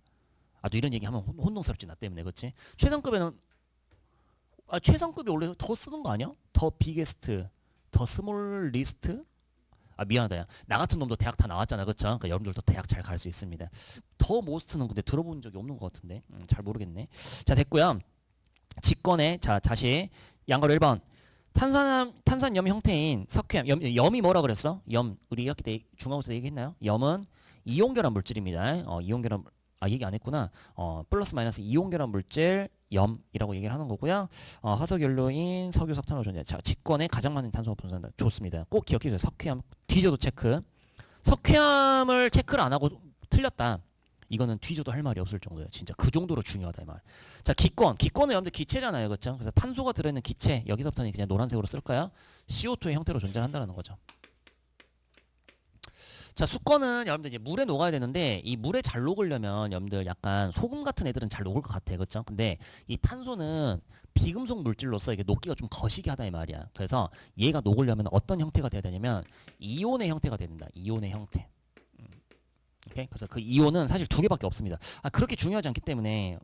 또 이런 얘기하면 혼동스럽지 나 때문에. 그렇지? 최상급에는 최상급이 원래 더 쓰는 거 아니야? 더 비게스트, 더 스몰 리스트? 미안하다. 나 같은 놈도 대학 다 나왔잖아. 그쵸? 그러니까 여러분들도 대학 잘 갈 수 있습니다. 더 모스트는 근데 들어본 적이 없는 것 같은데. 잘 모르겠네. 자, 됐고요. 직권에 자, 다시 양가로 1번. 탄산염 형태인 석회암. 염이 뭐라 그랬어? 염. 우리 2학기 때 중앙고사 얘기했나요? 염은 이온결합 물질입니다. 이온결합 얘기 안 했구나. 플러스 마이너스 이온결합 물질 염이라고 얘기를 하는 거고요. 화석연료인 석유, 석탄으로 존재. 자, 직권에 가장 많은 탄소가 분산된다. 좋습니다. 꼭 기억해 주세요. 석회암 뒤져도 체크. 석회암을 체크를 안 하고 틀렸다. 이거는 뒤져도 할 말이 없을 정도예요. 진짜 그 정도로 중요하다 이 말. 자, 기권은 여러분들 기체잖아요, 그렇죠? 그래서 탄소가 들어있는 기체 여기서부터는 그냥 노란색으로 쓸까요? CO2의 형태로 존재한다는 거죠. 자, 수건은 여러분들 이제 물에 녹아야 되는데 이 물에 잘 녹으려면 여러분들 약간 소금 같은 애들은 잘 녹을 것 같아, 그렇죠? 근데 이 탄소는 비금속 물질로서 이게 녹기가 좀 거시기 하다 이 말이야. 그래서 얘가 녹으려면 어떤 형태가 돼야 되냐면 이온의 형태가 된다. 이온의 형태. 오케이? 그래서 그 이온은 사실 두 개밖에 없습니다. 그렇게 중요하지 않기 때문에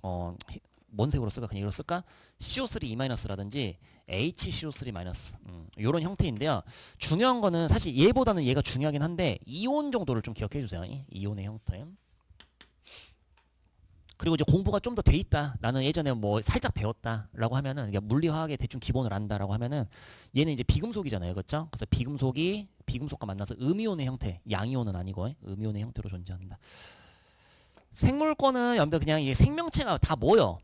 뭔 색으로 쓸까? 그냥 이로 쓸까? CO3-라든지 HCO3- 이런 형태인데요. 중요한 거는 사실 얘보다는 얘가 중요하긴 한데 이온 정도를 좀 기억해 주세요. 이온의 형태. 그리고 이제 공부가 좀 더 돼 있다. 나는 예전에 뭐 살짝 배웠다라고 하면은 그러니까 물리화학의 대충 기본을 안다라고 하면은 얘는 이제 비금속이잖아요, 그렇죠? 그래서 비금속이 비금속과 만나서 음이온의 형태, 양이온은 아니고 음이온의 형태로 존재한다. 생물권은 여러분들 그냥 이게 생명체가 다 모여.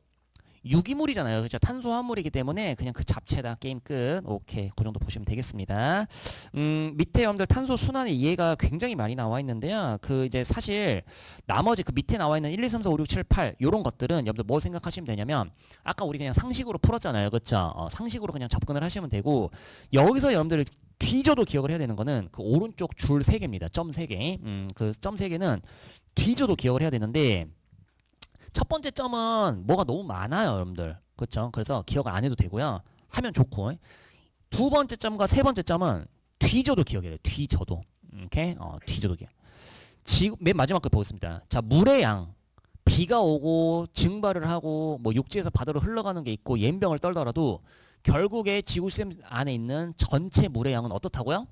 유기물이잖아요. 그렇죠? 탄소화물이기 때문에 그냥 그 잡채다. 게임 끝. 오케이. 그 정도 보시면 되겠습니다. 밑에 여러분들 탄소 순환의 이해가 굉장히 많이 나와 있는데요. 그 이제 사실 나머지 그 밑에 나와 있는 1, 2, 3, 4, 5, 6, 7, 8 요런 것들은 여러분들 뭐 생각하시면 되냐면 아까 우리 그냥 상식으로 풀었잖아요. 그렇죠? 상식으로 그냥 접근을 하시면 되고 여기서 여러분들 뒤져도 기억을 해야 되는 거는 그 오른쪽 줄 3개입니다. 점 3개. 그 점 3개는 뒤져도 기억을 해야 되는데 첫 번째 점은 뭐가 너무 많아요, 여러분들. 그렇죠? 그래서 기억을 안 해도 되고요. 하면 좋고. 두 번째 점과 세 번째 점은 뒤져도 기억해야 돼요. 뒤져도. 오케이? 뒤져도 기억. 맨 마지막 거 보겠습니다. 자, 물의 양. 비가 오고 증발을 하고 뭐 육지에서 바다로 흘러가는 게 있고 옌병을 떨더라도 결국에 지구 시스템 안에 있는 전체 물의 양은 어떻다고요?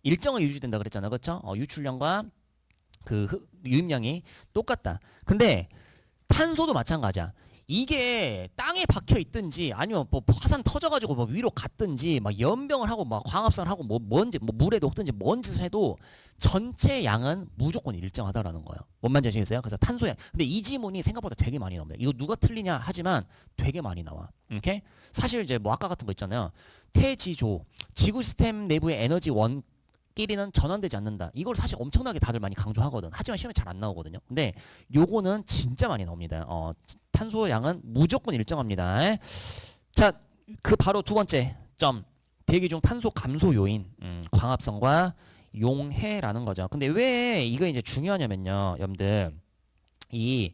일정을 유지된다 그랬잖아요. 그렇죠? 유출량과 그 유입량이 똑같다. 근데 탄소도 마찬가지야. 이게 땅에 박혀 있든지 아니면 뭐 화산 터져가지고 뭐 위로 갔든지 막 연병을 하고 막 광합성을 하고 뭐 뭔지 뭐 물에 녹든지 뭔 짓을 해도 전체 양은 무조건 일정하다라는 거예요. 뭔 말인지 아시겠어요? 그래서 탄소양. 근데 이 지문이 생각보다 되게 많이 나옵니다. 이거 누가 틀리냐 하지만 되게 많이 나와. 오케이? 사실 이제 뭐 아까 같은 거 있잖아요. 태지조 지구 시스템 내부의 에너지 원 끼리는 전환되지 않는다. 이걸 사실 엄청나게 다들 많이 강조하거든. 하지만 시험에 잘 안 나오거든요. 근데 요거는 진짜 많이 나옵니다. 탄소 양은 무조건 일정합니다. 자, 그 바로 두 번째 점. 대기 중 탄소 감소 요인. 광합성과 용해라는 거죠. 근데 왜 이거 이제 중요하냐면요. 여러분들 이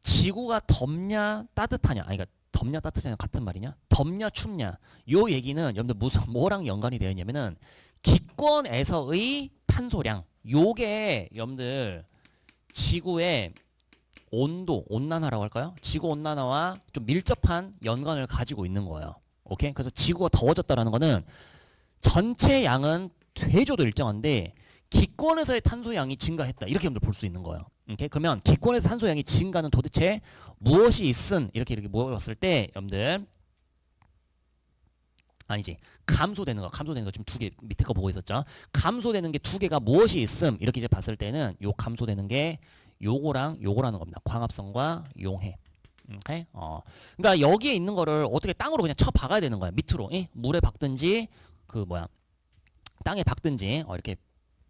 지구가 덥냐 따뜻하냐. 그러니까 덥냐 따뜻하냐 같은 말이냐? 덥냐 춥냐. 요 얘기는 여러분들 무슨 뭐랑 연관이 되어 있냐면은 기권에서의 탄소량 요게 여러분들 지구의 온도, 온난화라고 할까요? 지구 온난화와 좀 밀접한 연관을 가지고 있는 거예요. 오케이? 그래서 지구가 더워졌다라는 거는 전체 양은 대조도 일정한데 기권에서의 탄소량이 증가했다. 이렇게 여러분들 볼 수 있는 거예요. 오케이? 그러면 기권에서 탄소량이 증가는 도대체 무엇이 있은 이렇게 모였을 때 여러분들 아니지. 감소되는 거 지금 두 개 밑에 거 보고 있었죠. 감소되는 게 두 개가 무엇이 있음 이렇게 이제 봤을 때는 요 감소되는 게 요거랑 요거라는 겁니다. 광합성과 용해. 오케이? 그러니까 여기에 있는 거를 어떻게 땅으로 그냥 쳐 박아야 되는 거야. 밑으로. 물에 박든지 그 뭐야 땅에 박든지 이렇게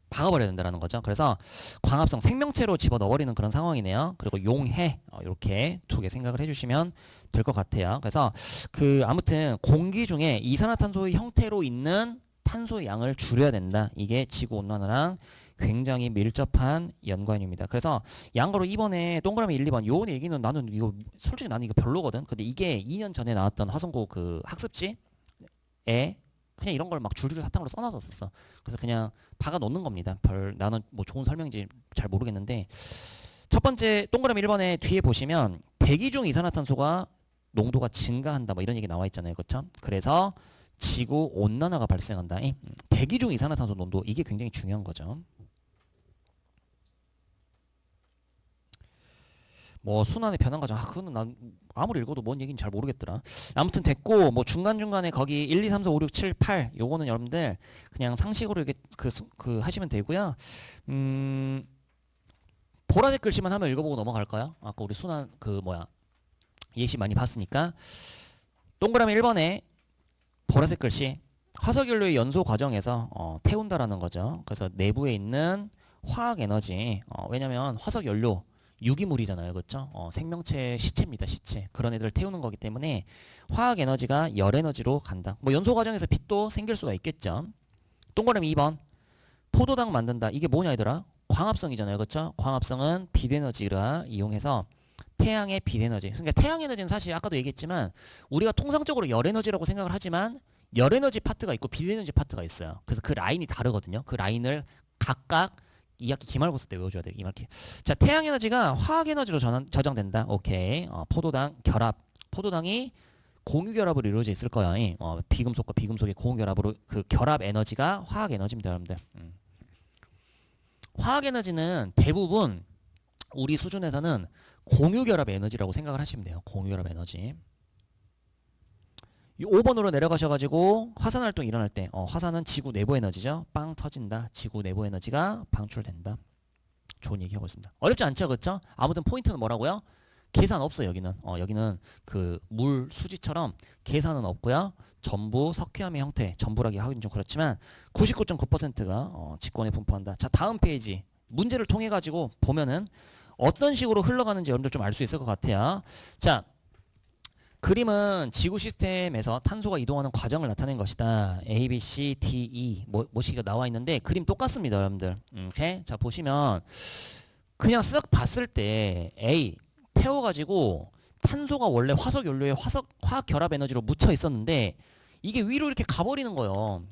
박아버려야 된다는 거죠. 그래서 광합성 생명체로 집어 넣어버리는 그런 상황이네요. 그리고 용해 이렇게 두 개 생각을 해주시면 될 것 같아요. 그래서 그 아무튼 공기 중에 이산화탄소의 형태로 있는 탄소의 양을 줄여야 된다. 이게 지구 온난화랑 굉장히 밀접한 연관입니다. 그래서 양거로 이번에 동그라미 1, 2번 요 얘기는 나는 이거 솔직히 나는 이거 별로거든. 근데 이게 2년 전에 나왔던 화성고 그 학습지에 그냥 이런 걸 막 줄줄이 사탕으로 써놨었어. 그래서 그냥 박아 놓는 겁니다. 나는 뭐 좋은 설명인지 잘 모르겠는데 첫 번째 동그라미 1번에 뒤에 보시면 대기 중 이산화탄소가 농도가 증가한다 뭐 이런 얘기 나와 있잖아요. 그렇죠? 그래서 지구 온난화가 발생한다. 대기 중 이산화탄소 농도 이게 굉장히 중요한 거죠. 뭐 순환의 변환 과정 그거는 난 아무리 읽어도 뭔 얘기인지 잘 모르겠더라. 아무튼 됐고 뭐 중간중간에 거기 1, 2, 3, 4, 5, 6, 7, 8 요거는 여러분들 그냥 상식으로 이렇게 그 하시면 되고요. 보라색 글씨만 한번 읽어보고 넘어갈까요? 아까 우리 순환 그 뭐야 예시 많이 봤으니까 동그라미 1번에 보라색 글씨 화석연료의 연소 과정에서 태운다라는 거죠. 그래서 내부에 있는 화학 에너지 왜냐면 화석연료 유기물이잖아요. 그렇죠? 생명체 시체입니다. 시체. 그런 애들을 태우는 거기 때문에 화학 에너지가 열 에너지로 간다. 뭐 연소 과정에서 빛도 생길 수가 있겠죠. 동그라미 2번. 포도당 만든다. 이게 뭐냐 얘들아? 광합성이잖아요. 그렇죠? 광합성은 빛 에너지를 이용해서 태양의 빛 에너지. 그러니까 태양 에너지는 사실 아까도 얘기했지만 우리가 통상적으로 열 에너지라고 생각을 하지만 열 에너지 파트가 있고 빛 에너지 파트가 있어요. 그래서 그 라인이 다르거든요. 그 라인을 각각 2학기 기말고사 때 외워줘야 돼요. 2학기. 자, 태양 에너지가 화학 에너지로 저장된다. 오케이. 포도당 결합. 포도당이 공유 결합으로 이루어져 있을 거야. 비금속과 비금속의 공유 결합으로 그 결합 에너지가 화학 에너지입니다, 여러분들. 화학 에너지는 대부분 우리 수준에서는 공유 결합 에너지라고 생각을 하시면 돼요. 공유 결합 에너지. 5번으로 내려가셔가지고 화산 활동 일어날 때 화산은 지구 내부 에너지죠. 빵 터진다. 지구 내부 에너지가 방출된다. 좋은 얘기하고 있습니다. 어렵지 않죠, 그렇죠? 아무튼 포인트는 뭐라고요? 계산 없어요. 여기는 그 물 수지처럼 계산은 없고요. 전부 석회암의 형태, 전부라기 하긴 좀 그렇지만 99.9%가 직권에 분포한다. 자, 다음 페이지 문제를 통해 가지고 보면은 어떤 식으로 흘러가는지 여러분들 좀 알 수 있을 것 같아요. 자, 그림은 지구 시스템에서 탄소가 이동하는 과정을 나타낸 것이다. A, B, C, D, E 뭐시가 나와 있는데 그림 똑같습니다, 여러분들. 오케이? 자, 보시면 그냥 쓱 봤을 때 A 태워가지고 탄소가 원래 화석 연료에 화학 결합 에너지로 묻혀 있었는데 이게 위로 이렇게 가버리는 거예요.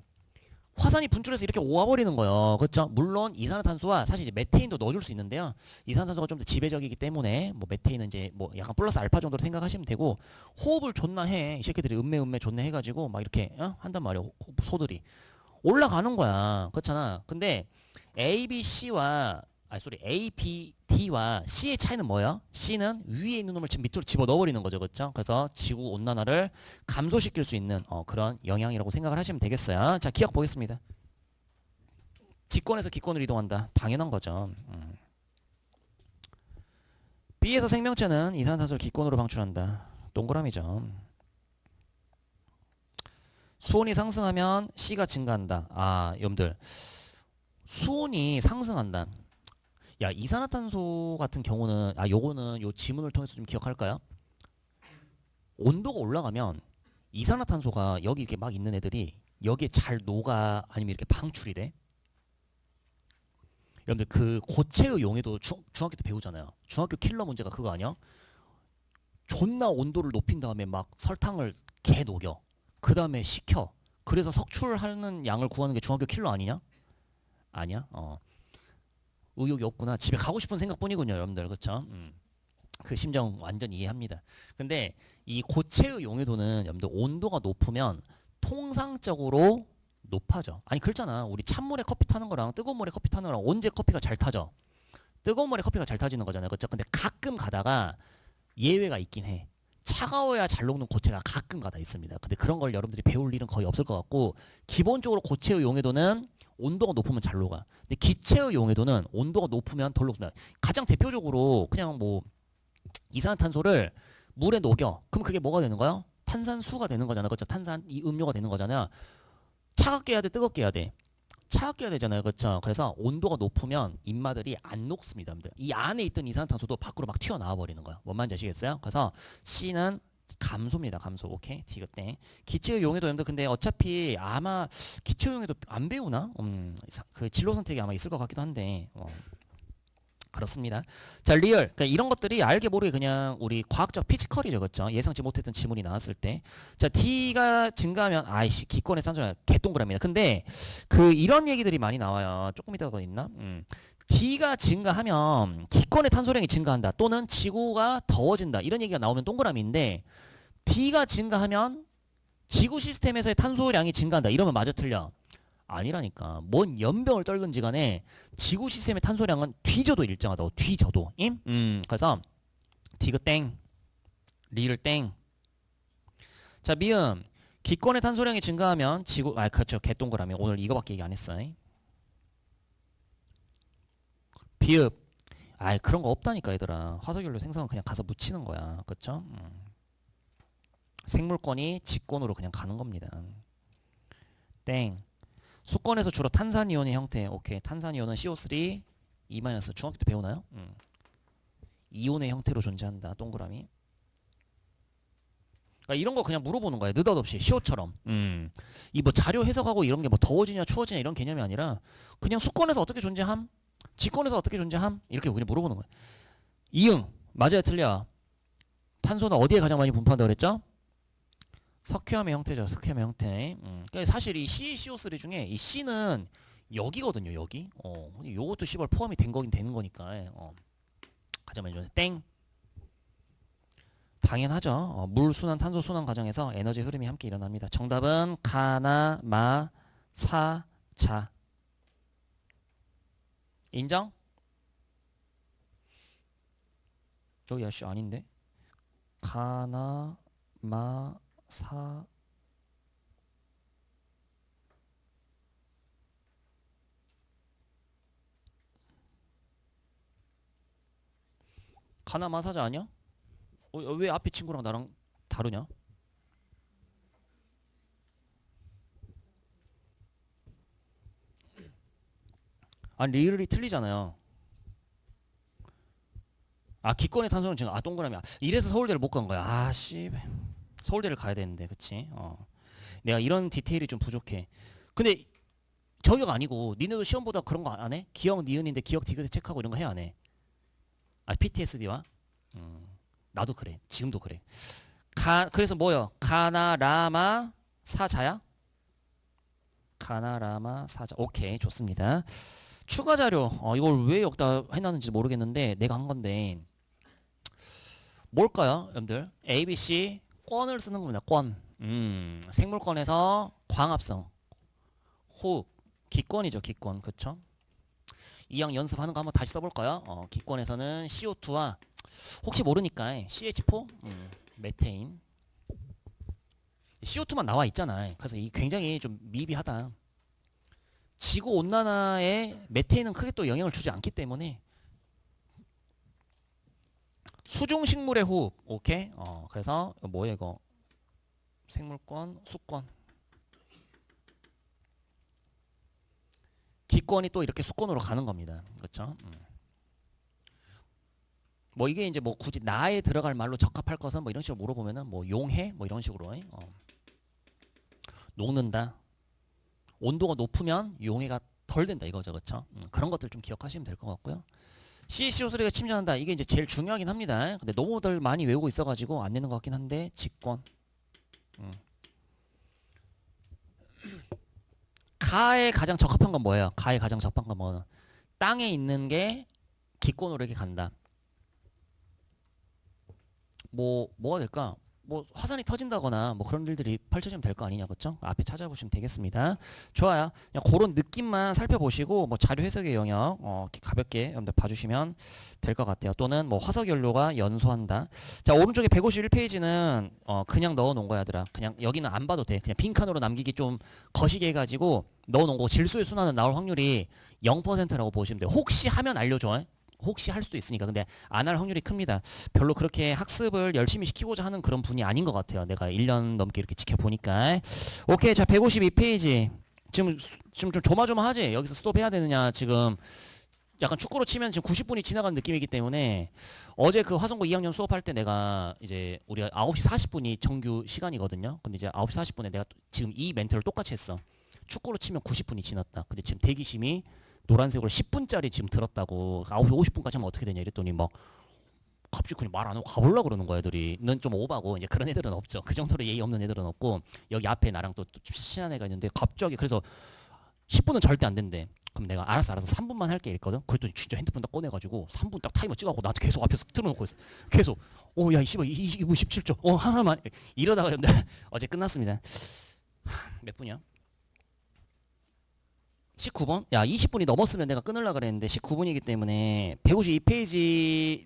화산이 분출해서 이렇게 오와버리는 거예요. 그렇죠? 물론 이산화탄소와 사실 이제 메테인도 넣어줄 수 있는데요. 이산화탄소가 좀 더 지배적이기 때문에 뭐 메테인은 이제 뭐 약간 플러스 알파 정도로 생각하시면 되고 호흡을 존나 해. 이 새끼들이 음메 존나 해가지고 막 이렇게 한단 말이야. 소들이 올라가는 거야. 그렇잖아. 근데 A, B, C와 A, B, D와 C의 차이는 뭐야? C는 위에 있는 놈을 지금 밑으로 집어 넣어버리는 거죠. 그렇죠? 그래서 지구 온난화를 감소시킬 수 있는 그런 영향이라고 생각을 하시면 되겠어요. 자, 기억 보겠습니다. 직권에서 기권으로 이동한다. 당연한 거죠. B에서 생명체는 이산화탄소를 기권으로 방출한다. 동그라미죠. 수온이 상승하면 C가 증가한다. 여러분들 수온이 상승한다. 야, 이산화탄소 같은 경우는 요거는 요 지문을 통해서 좀 기억할까요? 온도가 올라가면 이산화탄소가 여기 이렇게 막 있는 애들이 여기에 잘 녹아 아니면 이렇게 방출이 돼? 여러분들 그 고체의 용해도 중학교 때 배우잖아요. 중학교 킬러 문제가 그거 아니야? 존나 온도를 높인 다음에 막 설탕을 개 녹여. 그 다음에 식혀. 그래서 석출하는 양을 구하는 게 중학교 킬러 아니냐? 아니야? 의욕이 없구나. 집에 가고 싶은 생각뿐이군요, 여러분들. 그렇죠? 그 심정 완전 이해합니다. 근데 이 고체의 용해도는 여러분들 온도가 높으면 통상적으로 높아져. 아니 그렇잖아. 우리 찬물에 커피 타는 거랑 뜨거운 물에 커피 타는 거랑 언제 커피가 잘 타져? 뜨거운 물에 커피가 잘 타지는 거잖아요. 그렇죠? 근데 가끔 가다가 예외가 있긴 해. 차가워야 잘 녹는 고체가 가끔 가다 있습니다. 근데 그런 걸 여러분들이 배울 일은 거의 없을 것 같고 기본적으로 고체의 용해도는 온도가 높으면 잘 녹아. 근데 기체의 용해도는 온도가 높으면 덜 녹습니다. 가장 대표적으로 그냥 뭐 이산화탄소를 물에 녹여. 그럼 그게 뭐가 되는 거야? 탄산수가 되는 거잖아. 그렇죠? 탄산 이 음료가 되는 거잖아요. 차갑게 해야 돼, 뜨겁게 해야 돼. 차갑게 해야 되잖아요. 그렇죠? 그래서 온도가 높으면 입마들이 안 녹습니다. 이 안에 있던 이산화탄소도 밖으로 막 튀어나와 버리는 거야. 뭔 말인지 아시겠어요? 그래서 C는 감소입니다. 감소. 오케이. D가 땡. 기체의 용해도 여러분들 근데 어차피 아마 기체의 용해도 안 배우나? 그 진로 선택이 아마 있을 것 같기도 한데 그렇습니다. 자, 리얼. 그러니까 이런 것들이 알게 모르게 그냥 우리 과학적 피지컬이죠. 그렇죠? 예상치 못했던 지문이 나왔을 때. 자, D가 증가하면 기권의 산소가 개동그랍니다. 근데 그 이런 얘기들이 많이 나와요. 조금 이따가 더 있나? D가 증가하면 기권의 탄소량이 증가한다. 또는 지구가 더워진다. 이런 얘기가 나오면 동그라미인데 D가 증가하면 지구 시스템에서의 탄소량이 증가한다. 이러면 맞아 틀려? 아니라니까. 뭔 연병을 떨근지 간에 지구 시스템의 탄소량은 뒤져도 일정하다고. 뒤져도. 그래서 디귿 땡. 리를 땡. 자, 미음. 기권의 탄소량이 증가하면 지구 그렇죠. 개동그라미. 오늘 이거밖에 얘기 안 했어. 비읍. 그런 거 없다니까 얘들아. 화석연료 생성은 그냥 가서 묻히는 거야. 그렇죠? 생물권이 직권으로 그냥 가는 겁니다. 땡. 수권에서 주로 탄산이온의 형태. 오케이. 탄산이온은 CO3 E- 중학교 때 배우나요? 이온의 형태로 존재한다. 동그라미. 그러니까 이런 거 그냥 물어보는 거예요. 느닷없이 시옷처럼. 이 뭐 자료 해석하고 이런 게 뭐 더워지냐 추워지냐 이런 개념이 아니라 그냥 수권에서 어떻게 존재함? 직권에서 어떻게 존재함? 이렇게 그냥 물어보는 거예요. 이응 맞아요 틀려? 탄소는 어디에 가장 많이 분포한다고 그랬죠? 석회암의 형태죠. 석회암의 형태. 그러니까 사실 이 CaCO3 중에 이 C는 여기거든요. 여기. 요것도 씨발 포함이 된 거긴 되는 거니까. 가장 많이 존재. 땡. 당연하죠. 물 순환, 탄소 순환 과정에서 에너지 흐름이 함께 일어납니다. 정답은 가나, 마, 사, 자. 인정? 여기 야씨 아닌데? 가나, 마, 사. 가나, 마, 사자 아니야? 왜 앞에 친구랑 나랑 다르냐? 아니 리을이 틀리잖아요. 아 기권의 탄소는 지금 동그라미야. 이래서 서울대를 못 간 거야. 아씨 서울대를 가야 되는데 그치? 내가 이런 디테일이 좀 부족해. 근데 저격 아니고 니네도 시험보다 그런 거 안 해? 기억 니은인데 기억 디귿 체크하고 이런 거 해 안 해? PTSD와? 나도 그래. 지금도 그래. 그래서 뭐요? 가나라마 사자야? 가나라마 사자. 오케이 좋습니다. 추가 자료. 이걸 왜 여기다 해놨는지 모르겠는데 내가 한 건데 뭘까요, 여러분들? A, B, C 권을 쓰는 겁니다. 권. 생물권에서 광합성, 호흡, 기권이죠. 기권. 그쵸? 이양 연습하는 거 한번 다시 써볼까요? 기권에서는 CO2와 혹시 모르니까 CH4, 메테인. CO2만 나와 있잖아. 그래서 이 굉장히 좀 미비하다. 지구 온난화에 메테인은 크게 또 영향을 주지 않기 때문에 수중 식물의 호흡. 오케이. 그래서 뭐야 이거? 생물권, 수권. 기권이 또 이렇게 수권으로 가는 겁니다. 그렇죠? 뭐 이게 이제 뭐 굳이 나에 들어갈 말로 적합할 것은 뭐 이런 식으로 물어보면은 뭐 용해 뭐 이런 식으로 녹는다. 온도가 높으면 용해가 덜 된다 이거죠. 그렇죠? 그런 것들 좀 기억하시면 될 것 같고요. CaCO3가 침전한다. 이게 이제 제일 중요하긴 합니다. 근데 너무들 많이 외우고 있어가지고 안 내는 것 같긴 한데 직권. 가에 가장 적합한 건 뭐예요? 가에 가장 적합한 건 뭐는 땅에 있는 게 기권으로 이렇게 간다. 뭐가 될까? 뭐 화산이 터진다거나 뭐 그런 일들이 펼쳐지면 될 거 아니냐, 그렇죠? 앞에 찾아보시면 되겠습니다. 좋아요. 그냥 그런 느낌만 살펴보시고 뭐 자료 해석의 영역 가볍게 여러분들 봐주시면 될 것 같아요. 또는 뭐 화석 연료가 연소한다. 자 오른쪽에 151페이지는 그냥 넣어놓은 거야, 얘들아. 그냥 여기는 안 봐도 돼. 그냥 빈칸으로 남기기 좀 거시게 해가지고 넣어놓은 거. 질소의 순환은 나올 확률이 0%라고 보시면 돼요. 혹시 하면 알려줘. 혹시 할 수도 있으니까. 근데 안 할 확률이 큽니다. 별로 그렇게 학습을 열심히 시키고자 하는 그런 분이 아닌 것 같아요. 내가 1년 넘게 이렇게 지켜보니까. 오케이. 자 152페이지. 지금 좀 조마조마하지? 여기서 스톱해야 되느냐. 지금 약간 축구로 치면 지금 90분이 지나간 느낌이기 때문에 어제 그 화성고 2학년 수업할 때 내가 이제 우리가 9시 40분이 정규 시간이거든요. 근데 이제 9시 40분에 내가 지금 이 멘트를 똑같이 했어. 축구로 치면 90분이 지났다. 근데 지금 대기심이 노란색으로 10분짜리 지금 들었다고. 9시 50분까지 하면 어떻게 되냐 이랬더니 막 갑자기 그냥 말 안 하고 가보려고 그러는 거야. 애들이 넌 좀 오바고. 이제 그런 애들은 없죠. 그 정도로 예의 없는 애들은 없고. 여기 앞에 나랑 또 친한 애가 있는데 갑자기 그래서 10분은 절대 안 된대. 그럼 내가 알았어 3분만 할게 이랬거든. 그랬더니 진짜 핸드폰 딱 꺼내가지고 3분 딱 타이머 찍어갖고 나한테 계속 앞에서 틀어놓고 있어. 계속 야 이 씨발 2분 17초 하나만 이러다가 근데 어제 끝났습니다. 몇 분이야? 19번? 야 20분이 넘었으면 내가 끊으려고 그랬는데 19분이기 때문에 152페이지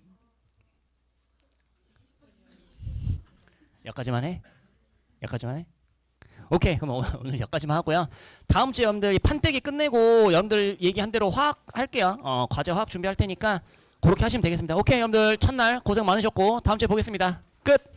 여기까지만 해? 여기까지만 해? 오케이 그럼 오늘 여기까지만 하고요. 다음 주에 여러분들 판때기 끝내고 여러분들 얘기한 대로 화학 할게요. 과제 화학 준비할 테니까 그렇게 하시면 되겠습니다. 오케이 여러분들 첫날 고생 많으셨고 다음 주에 보겠습니다. 끝!